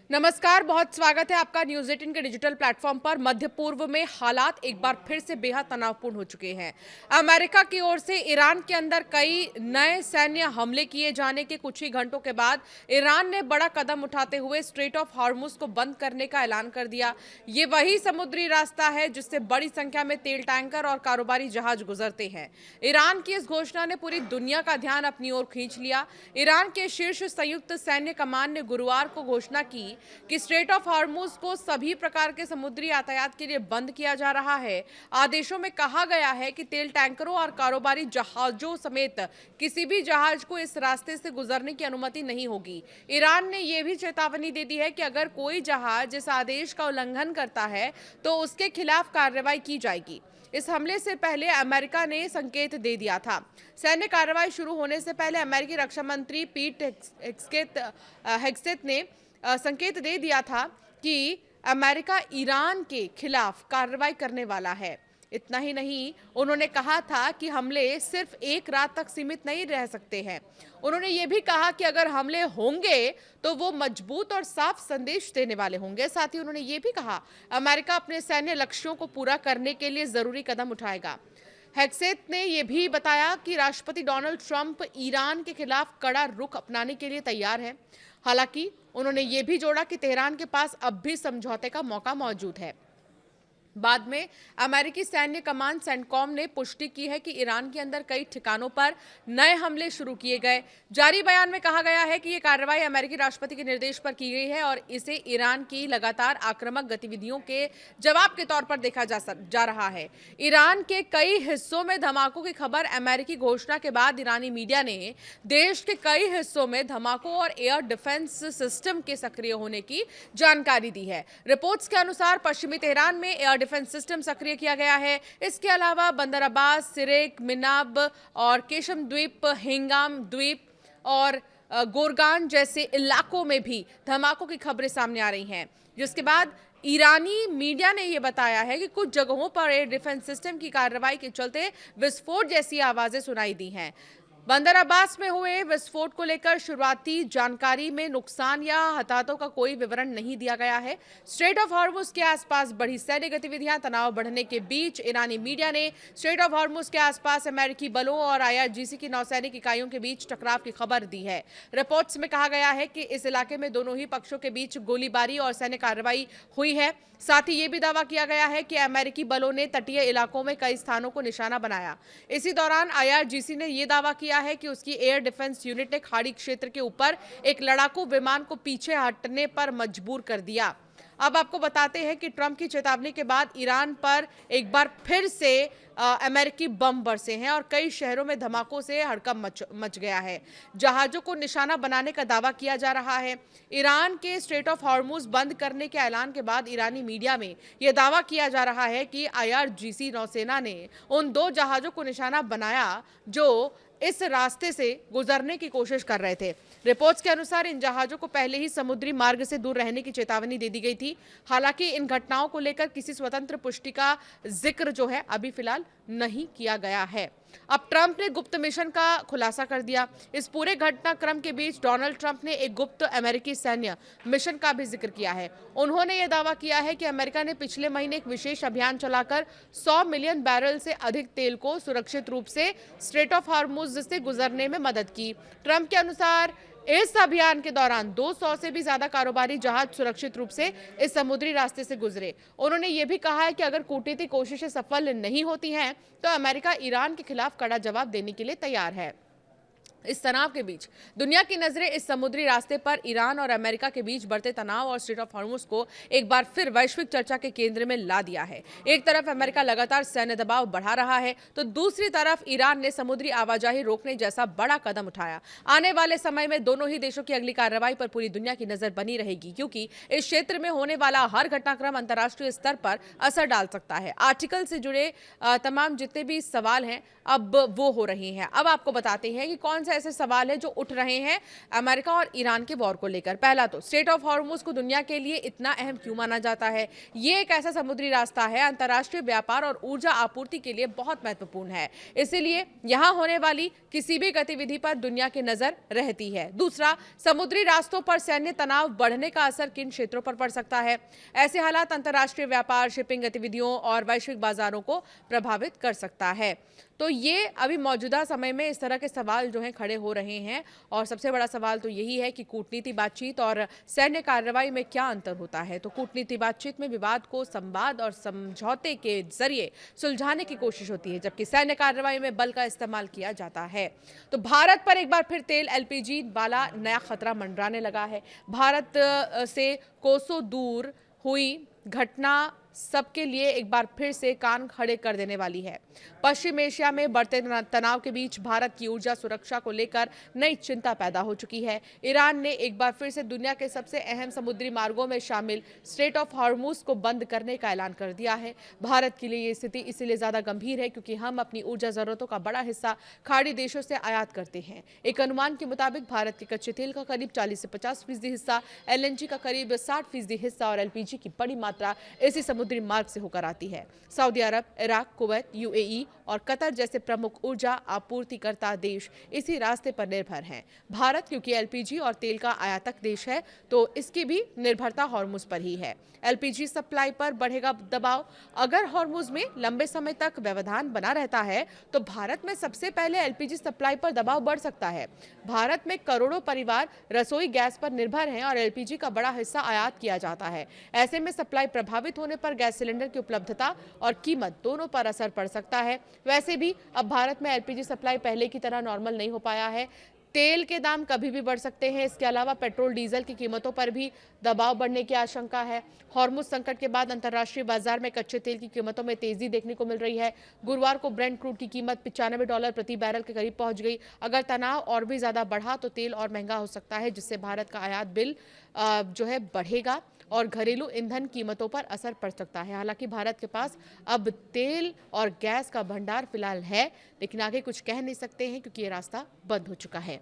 नमस्कार, बहुत स्वागत है आपका न्यूज़ 18 के डिजिटल प्लेटफॉर्म पर। मध्य पूर्व में हालात एक बार फिर से बेहद तनावपूर्ण हो चुके हैं। अमेरिका की ओर से ईरान के अंदर कई नए सैन्य हमले किए जाने के कुछ ही घंटों के बाद ईरान ने बड़ा कदम उठाते हुए स्ट्रेट ऑफ हॉर्मुज को बंद करने का ऐलान कर दिया। ये वही समुद्री रास्ता है जिससे बड़ी संख्या में तेल टैंकर और कारोबारी जहाज गुजरते हैं। ईरान की इस घोषणा ने पूरी दुनिया का ध्यान अपनी ओर खींच लिया। ईरान के शीर्ष संयुक्त सैन्य कमान ने गुरुवार को घोषणा की कि स्ट्रेट ऑफ हॉर्मुज को सभी प्रकार के समुद्री यातायात के लिए बंद किया जा रहा है। आदेशों में कहा गया है कि तेल टैंकरों और कारोबारी जहाजों समेत किसी भी जहाज को इस रास्ते से गुजरने की अनुमति नहीं होगी। ईरान ने यह भी चेतावनी दे दी है कि अगर कोई जहाज इस आदेश का उल्लंघन करता है तो उसके खिलाफ कार्रवाई की जाएगी। इस हमले से पहले अमेरिका ने संकेत दे दिया था। सैन्य कार्रवाई शुरू होने से पहले अमेरिकी रक्षा मंत्री पीट हेगसेथ ने संकेत दे दिया था कि अमेरिका ईरान के खिलाफ कार्रवाई करने वाला है। इतना ही नहीं, उन्होंने कहा था कि हमले सिर्फ एक रात तक सीमित नहीं रह सकते हैं। उन्होंने ये भी कहा कि अगर हमले होंगे तो वो मजबूत और साफ संदेश देने वाले होंगे। साथ ही उन्होंने ये भी कहा अमेरिका अपने सैन्य लक्ष्यों को पूरा करने के लिए जरूरी कदम उठाएगा। हेगसेथ ने यह भी बताया कि राष्ट्रपति डोनाल्ड ट्रंप ईरान के खिलाफ कड़ा रुख अपनाने के लिए तैयार है। हालांकि उन्होंने ये भी जोड़ा कि तेहरान के पास अब भी समझौते का मौका मौजूद है। बाद में अमेरिकी सैन्य कमान सेंटकॉम ने पुष्टि की है कि ईरान के अंदर कई ठिकानों पर नए हमले शुरू किए गए। जारी बयान में कहा गया है कि यह कार्रवाई अमेरिकी राष्ट्रपति के निर्देश पर की गई है और इसे ईरान की लगातार आक्रामक गतिविधियों के जवाब के तौर पर देखा जा रहा है। ईरान के कई हिस्सों में धमाकों की खबर अमेरिकी घोषणा के बाद ईरानी मीडिया ने देश के कई हिस्सों में धमाकों और एयर डिफेंस सिस्टम के सक्रिय होने की जानकारी दी है। रिपोर्ट्स के अनुसार पश्चिमी तेहरान में एयर डिफेंस सिस्टम सक्रिय किया गया है। इसके अलावा बंदर अब्बास, सिरेक, मिनाब और केशम द्वीप, हिंगाम द्वीप और गोरगान जैसे इलाकों में भी धमाकों की खबरें सामने आ रही हैं। जिसके बाद ईरानी मीडिया ने यह बताया है कि कुछ जगहों पर एयर डिफेंस सिस्टम की कार्रवाई के चलते विस्फोट जैसी आवाजें सुनाई दी हैं। बंदर अब्बास में हुए विस्फोट को लेकर शुरुआती जानकारी में नुकसान या हताहतों का कोई विवरण नहीं दिया गया है। स्ट्रेट ऑफ हॉर्मुज के आसपास बढ़ी सैन्य गतिविधियां, तनाव बढ़ने के बीच ईरानी मीडिया ने स्ट्रेट ऑफ हॉर्मुज के आसपास अमेरिकी बलों और आईआरजीसी की नौसैनिक इकाइयों के बीच टकराव की खबर दी है। रिपोर्ट्स में कहा गया है कि इस इलाके में दोनों ही पक्षों के बीच गोलीबारी और सैन्य कार्रवाई हुई है। साथ ही ये भी दावा किया गया है कि अमेरिकी बलों ने तटीय इलाकों में कई स्थानों को निशाना बनाया। इसी दौरान आईआरजीसी ने यह दावा किया है कि उसकी एयर डिफेंस यूनिट ने खाड़ी क्षेत्र के ऊपर एक लड़ाकू विमान को पीछे हटने पर मजबूर कर दिया। अब आपको बताते हैं कि ट्रंप की चेतावनी के बाद ईरान पर एक बार फिर से अमेरिकी बम बरसे हैं और कई शहरों में धमाकों से हड़कंप मच गया है। जहाजों को निशाना बनाने का दावा किया जा रहा है। ईरान के स्ट्रेट ऑफ हॉर्मुज बंद करने के ऐलान के बाद ईरानी मीडिया में यह दावा किया जा रहा है कि आईआरजीसी नौसेना ने उन दो जहाजों को निशाना बनाया जो इस रास्ते से गुजरने की कोशिश कर रहे थे। रिपोर्ट्स के अनुसार इन जहाजों को पहले ही समुद्री मार्ग से दूर रहने की चेतावनी दे दी गई थी। हालांकि इन घटनाओं को लेकर किसी स्वतंत्र पुष्टि का जिक्र जो है अभी फिलहाल नहीं किया गया है। अब ट्रंप ने गुप्त मिशन का खुलासा कर दिया। इस पूरे घटनाक्रम के बीच डोनाल्ड ट्रंप ने एक गुप्त अमेरिकी सैन्य मिशन का भी जिक्र किया है। उन्होंने यह दावा किया है कि अमेरिका ने पिछले महीने एक विशेष अभियान चलाकर 100 मिलियन बैरल से अधिक तेल को सुरक्षित रूप से स्ट्रेट ऑफ हॉर्मुज से गुजरने में मदद की। ट्रंप के अनुसार इस अभियान के दौरान 200 से भी ज्यादा कारोबारी जहाज सुरक्षित रूप से इस समुद्री रास्ते से गुजरे। उन्होंने ये भी कहा है कि अगर कूटनीतिक कोशिशें सफल नहीं होती हैं तो अमेरिका ईरान के खिलाफ कड़ा जवाब देने के लिए तैयार है। इस तनाव के बीच दुनिया की नजरें इस समुद्री रास्ते पर ईरान और अमेरिका के बीच बढ़ते तनाव और स्ट्रेट ऑफ हॉर्मुज को एक बार फिर वैश्विक चर्चा के केंद्र में ला दिया है। एक तरफ अमेरिका लगातार सैन्य दबाव बढ़ा रहा है तो दूसरी तरफ ईरान ने समुद्री आवाजाही रोकने जैसा बड़ा कदम उठाया। आने वाले समय में दोनों ही देशों की अगली कार्रवाई पर पूरी दुनिया की नजर बनी रहेगी, क्योंकि इस क्षेत्र में होने वाला हर घटनाक्रम अंतर्राष्ट्रीय स्तर पर असर डाल सकता है। आर्टिकल से जुड़े तमाम जितने भी सवाल हैं अब वो हो रहे हैं। अब आपको बताते हैं कि कौन सा ऐसे सवाल हैं जो उठ रहे हैं अमेरिका और ईरान के वॉर को लेकर। पहला तो स्ट्रेट ऑफ हॉर्मुज को दुनिया के लिए इतना अहम क्यों माना जाता है? ये एक ऐसा समुद्री रास्ता है अंतर्राष्ट्रीय व्यापार और ऊर्जा आपूर्ति के लिए बहुत महत्वपूर्ण है, इसीलिए यहां होने वाली किसी भी गतिविधि पर दुनिया की नजर रहती है। दूसरा, समुद्री रास्तों पर सैन्य तनाव बढ़ने का असर किन क्षेत्रों पर पड़ सकता है? ऐसे हालात अंतर्राष्ट्रीय व्यापार, शिपिंग गतिविधियों और वैश्विक बाजारों को प्रभावित कर सकता है। तो ये अभी मौजूदा समय में इस तरह के सवाल जो हैं खड़े हो रहे हैं, और सबसे बड़ा सवाल तो यही है कि कूटनीति बातचीत और सैन्य कार्रवाई में क्या अंतर होता है। तो कूटनीति बातचीत में विवाद को संवाद और समझौते के जरिए सुलझाने की कोशिश होती है, जबकि सैन्य कार्रवाई में बल का इस्तेमाल किया जाता है। तो भारत पर एक बार फिर तेल एलपीजी वाला नया खतरा मंडराने लगा है। भारत से कोसों दूर हुई घटना सबके लिए एक बार फिर से कान खड़े कर देने वाली है। पश्चिम एशिया में बढ़ते तनाव के बीच भारत की ऊर्जा सुरक्षा को लेकर नई चिंता पैदा हो चुकी है। ईरान ने एक बार फिर से दुनिया के सबसे अहम समुद्री मार्गों में शामिल स्ट्रेट ऑफ हॉर्मुज को बंद करने का ऐलान कर दिया है। भारत के लिए ये स्थिति इसलिए ज्यादा गंभीर है क्योंकि हम अपनी ऊर्जा जरूरतों का बड़ा हिस्सा खाड़ी देशों से आयात करते हैं। एक अनुमान के मुताबिक भारत के कच्चे तेल का करीब 40 से 50% हिस्सा, एलएनजी का करीब 60% हिस्सा और एलपीजी की बड़ी मात्रा इसी समुद्री मार्ग से होकर आती है। सऊदी अरब, इराक, कुवैत, यूएई और कतर जैसे प्रमुख ऊर्जा आपूर्तिकर्ता देश इसी रास्ते पर निर्भर हैं। भारत क्योंकि एलपीजी और तेल का आयातक देश है, तो इसकी भी निर्भरता हॉर्मुज पर ही है। एलपीजी सप्लाई पर बढ़ेगा दबाव। अगर हॉर्मुज में लंबे समय तक व्यवधान बना रहता है तो भारत में सबसे पहले एलपीजी सप्लाई पर दबाव बढ़ सकता है। भारत में करोड़ों परिवार रसोई गैस पर निर्भर हैं और एलपीजी का बड़ा हिस्सा आयात किया जाता है। ऐसे में सप्लाई प्रभावित होने पर गैस सिलेंडर की उपलब्धता और कीमत दोनों पर असर पड़ सकता है। वैसे भी अब भारत में एलपीजी सप्लाई पहले की तरह नॉर्मल नहीं हो पाया है। तेल के दाम कभी भी बढ़ सकते हैं। इसके अलावा पेट्रोल डीजल की कीमतों पर भी दबाव बढ़ने की आशंका है। हॉर्मुज संकट के बाद अंतर्राष्ट्रीय बाजार में कच्चे तेल की कीमतों में तेजी देखने को मिल रही है। गुरुवार को ब्रेंट क्रूड की कीमत $95 प्रति बैरल के करीब पहुंच गई। अगर तनाव और भी ज्यादा बढ़ा तो तेल और महंगा हो सकता है, जिससे भारत का आयात बिल जो है बढ़ेगा और घरेलू ईंधन कीमतों पर असर पड़ सकता है। हालांकि भारत के पास अब तेल और गैस का भंडार फिलहाल है, लेकिन आगे कुछ कह नहीं सकते हैं क्योंकि ये रास्ता बंद हो चुका है।